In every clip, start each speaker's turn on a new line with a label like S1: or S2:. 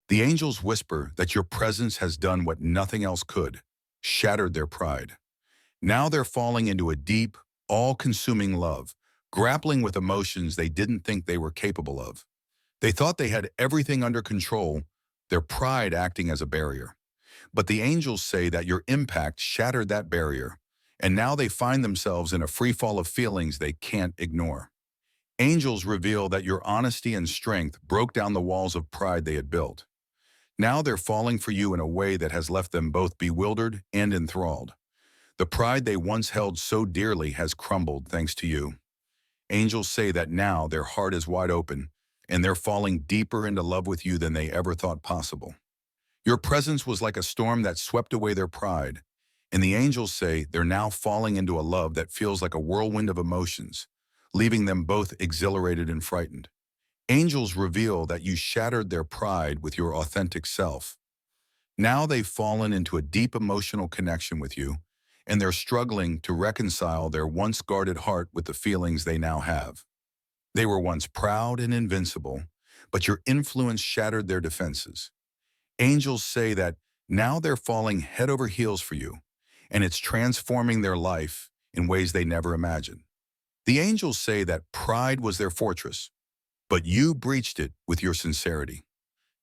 S1: The angels whisper that your presence has done what nothing else could, shattered their pride. Now they're falling into a deep, all-consuming love, grappling with emotions they didn't think they were capable of. They thought they had everything under control, their pride acting as a barrier. But the angels say that your impact shattered that barrier, and now they find themselves in a free fall of feelings they can't ignore. Angels reveal that your honesty and strength broke down the walls of pride they had built. Now they're falling for you in a way that has left them both bewildered and enthralled. The pride they once held so dearly has crumbled thanks to you. Angels say that now their heart is wide open, and they're falling deeper into love with you than they ever thought possible. Your presence was like a storm that swept away their pride, and the angels say they're now falling into a love that feels like a whirlwind of emotions, leaving them both exhilarated and frightened. Angels reveal that you shattered their pride with your authentic self. Now they've fallen into a deep emotional connection with you, and they're struggling to reconcile their once guarded heart with the feelings they now have. They were once proud and invincible, but your influence shattered their defenses. Angels say that now they're falling head over heels for you, and it's transforming their life in ways they never imagined. The angels say that pride was their fortress, but you breached it with your sincerity.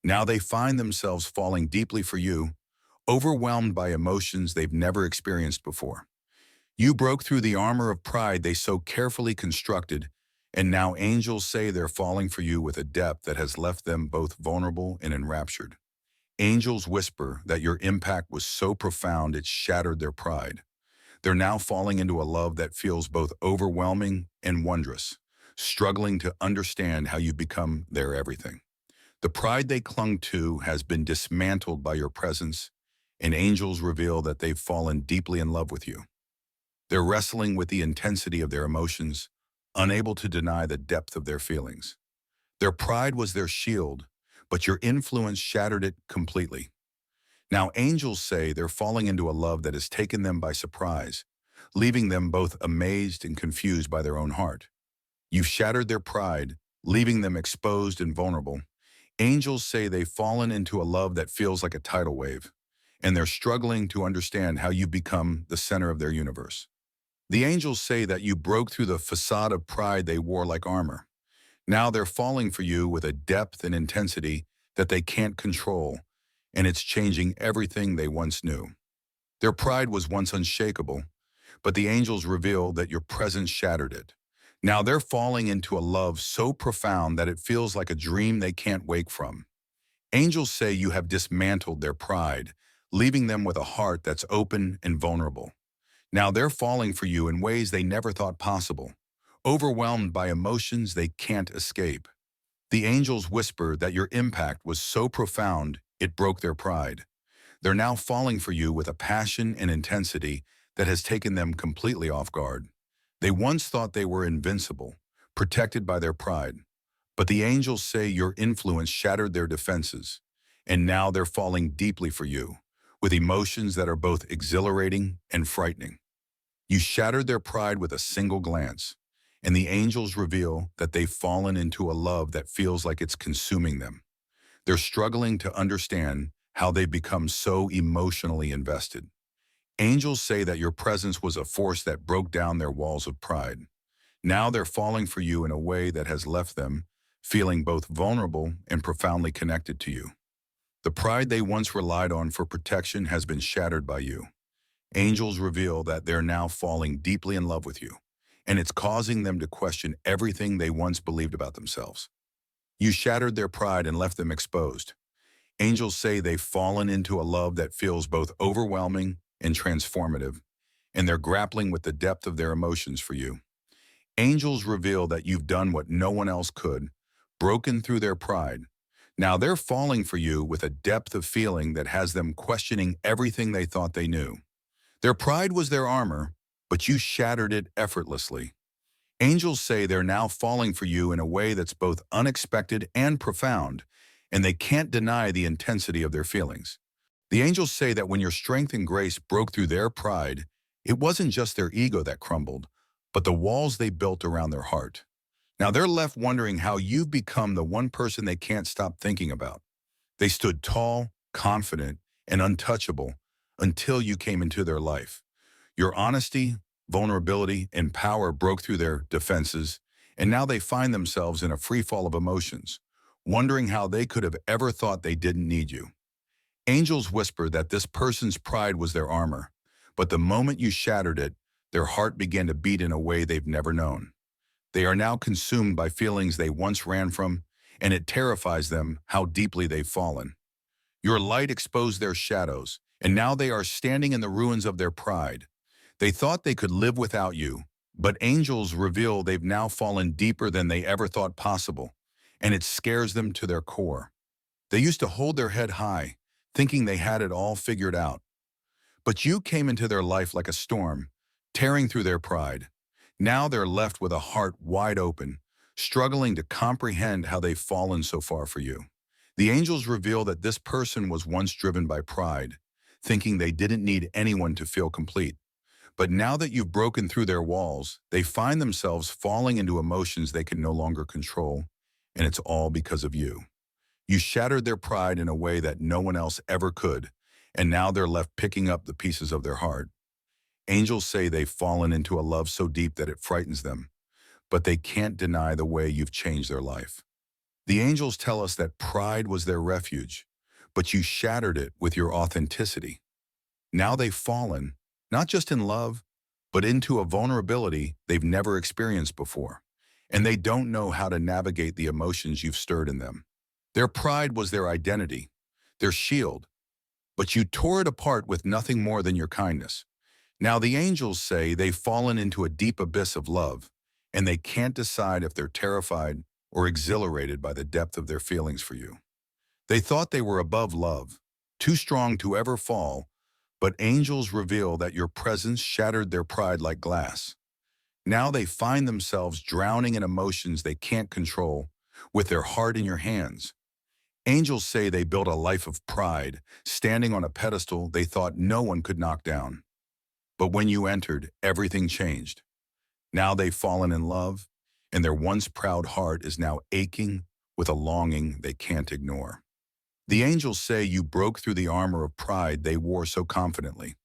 S1: Now they find themselves falling deeply for you, overwhelmed by emotions they've never experienced before. You broke through the armor of pride they so carefully constructed, and now angels say they're falling for you with a depth that has left them both vulnerable and enraptured. Angels whisper that your impact was so profound it shattered their pride. They're now falling into a love that feels both overwhelming and wondrous, struggling to understand how you've become their everything. The pride they clung to has been dismantled by your presence, and angels reveal that they've fallen deeply in love with you. They're wrestling with the intensity of their emotions, unable to deny the depth of their feelings. Their pride was their shield, but your influence shattered it completely. Now angels say they're falling into a love that has taken them by surprise, leaving them both amazed and confused by their own heart. You've shattered their pride, leaving them exposed and vulnerable. Angels say they've fallen into a love that feels like a tidal wave, and they're struggling to understand how you've become the center of their universe. The angels say that you broke through the facade of pride they wore like armor. Now they're falling for you with a depth and intensity that they can't control, and it's changing everything they once knew. Their pride was once unshakable, but the angels reveal that your presence shattered it. Now they're falling into a love so profound that it feels like a dream they can't wake from. Angels say you have dismantled their pride, leaving them with a heart that's open and vulnerable. Now they're falling for you in ways they never thought possible, overwhelmed by emotions they can't escape. The angels whisper that your impact was so profound it broke their pride. They're now falling for you with a passion and intensity that has taken them completely off guard. They once thought they were invincible, protected by their pride. But the angels say your influence shattered their defenses, and now they're falling deeply for you, with emotions that are both exhilarating and frightening. You shattered their pride with a single glance, and the angels reveal that they've fallen into a love that feels like it's consuming them. They're struggling to understand how they've become so emotionally invested. Angels say that your presence was a force that broke down their walls of pride. Now they're falling for you in a way that has left them feeling both vulnerable and profoundly connected to you. The pride they once relied on for protection has been shattered by you. Angels reveal that they're now falling deeply in love with you, and it's causing them to question everything they once believed about themselves. You shattered their pride and left them exposed. Angels say they've fallen into a love that feels both overwhelming and transformative, and they're grappling with the depth of their emotions for you. Angels reveal that you've done what no one else could, broken through their pride. Now they're falling for you with a depth of feeling that has them questioning everything they thought they knew. Their pride was their armor, but you shattered it effortlessly. Angels say they're now falling for you in a way that's both unexpected and profound, and they can't deny the intensity of their feelings. The angels say that when your strength and grace broke through their pride, it wasn't just their ego that crumbled, but the walls they built around their heart. Now they're left wondering how you've become the one person they can't stop thinking about. They stood tall, confident, and untouchable until you came into their life. Your honesty, vulnerability, and power broke through their defenses, and now they find themselves in a free fall of emotions, wondering how they could have ever thought they didn't need you. Angels whisper that this person's pride was their armor, but the moment you shattered it, their heart began to beat in a way they've never known. They are now consumed by feelings they once ran from, and it terrifies them how deeply they've fallen. Your light exposed their shadows, and now they are standing in the ruins of their pride. They thought they could live without you, but angels reveal they've now fallen deeper than they ever thought possible, and it scares them to their core. They used to hold their head high, thinking they had it all figured out. But you came into their life like a storm, tearing through their pride. Now they're left with a heart wide open, struggling to comprehend how they've fallen so far for you. The angels reveal that this person was once driven by pride, thinking they didn't need anyone to feel complete. But now that you've broken through their walls, they find themselves falling into emotions they can no longer control, and it's all because of you. You shattered their pride in a way that no one else ever could, and now they're left picking up the pieces of their heart. Angels say they've fallen into a love so deep that it frightens them, but they can't deny the way you've changed their life. The angels tell us that pride was their refuge, but you shattered it with your authenticity. Now they've fallen, not just in love, but into a vulnerability they've never experienced before, and they don't know how to navigate the emotions you've stirred in them. Their pride was their identity, their shield, but you tore it apart with nothing more than your kindness. Now the angels say they've fallen into a deep abyss of love, and they can't decide if they're terrified or exhilarated by the depth of their feelings for you. They thought they were above love, too strong to ever fall, but angels reveal that your presence shattered their pride like glass. Now they find themselves drowning in emotions they can't control, with their heart in your hands. Angels say they built a life of pride, standing on a pedestal they thought no one could knock down. But when you entered, everything changed. Now they've fallen in love, and their once proud heart is now aching with a longing they can't ignore. The angels say you broke through the armor of pride they wore so confidently.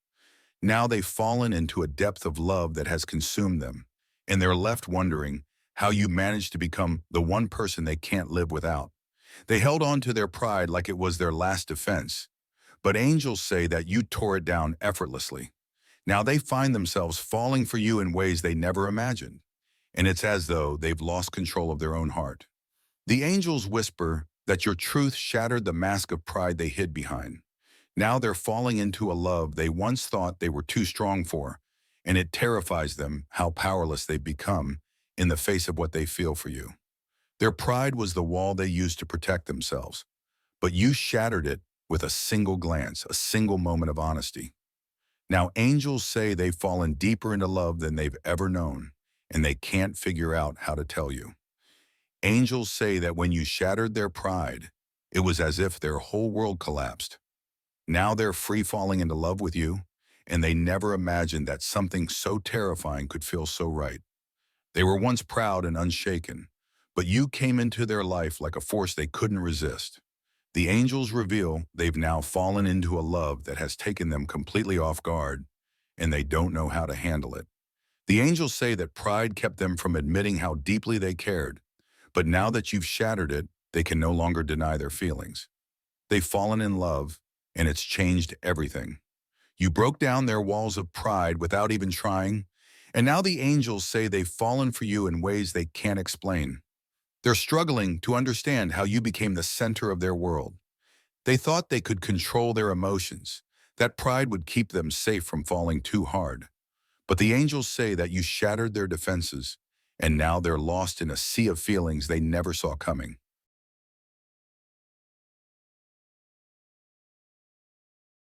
S1: Now they've fallen into a depth of love that has consumed them, and they're left wondering how you managed to become the one person they can't live without. They held on to their pride like it was their last defense, but angels say that you tore it down effortlessly. Now they find themselves falling for you in ways they never imagined, and it's as though they've lost control of their own heart. The angels whisper that your truth shattered the mask of pride they hid behind. Now they're falling into a love they once thought they were too strong for, and it terrifies them how powerless they've become in the face of what they feel for you. Their pride was the wall they used to protect themselves, but you shattered it with a single glance, a single moment of honesty. Now angels say they've fallen deeper into love than they've ever known, and they can't figure out how to tell you. Angels say that when you shattered their pride, it was as if their whole world collapsed. Now they're free falling into love with you, and they never imagined that something so terrifying could feel so right. They were once proud and unshaken, but you came into their life like a force they couldn't resist. The angels reveal they've now fallen into a love that has taken them completely off guard, and they don't know how to handle it. The angels say that pride kept them from admitting how deeply they cared, but now that you've shattered it, they can no longer deny their feelings. They've fallen in love, and it's changed everything. You broke down their walls of pride without even trying, and now the angels say they've fallen for you in ways they can't explain. They're struggling to understand how you became the center of their world. They thought they could control their emotions, that pride would keep them safe from falling too hard. But the angels say that you shattered their defenses, and now they're lost in a sea of feelings they never saw coming.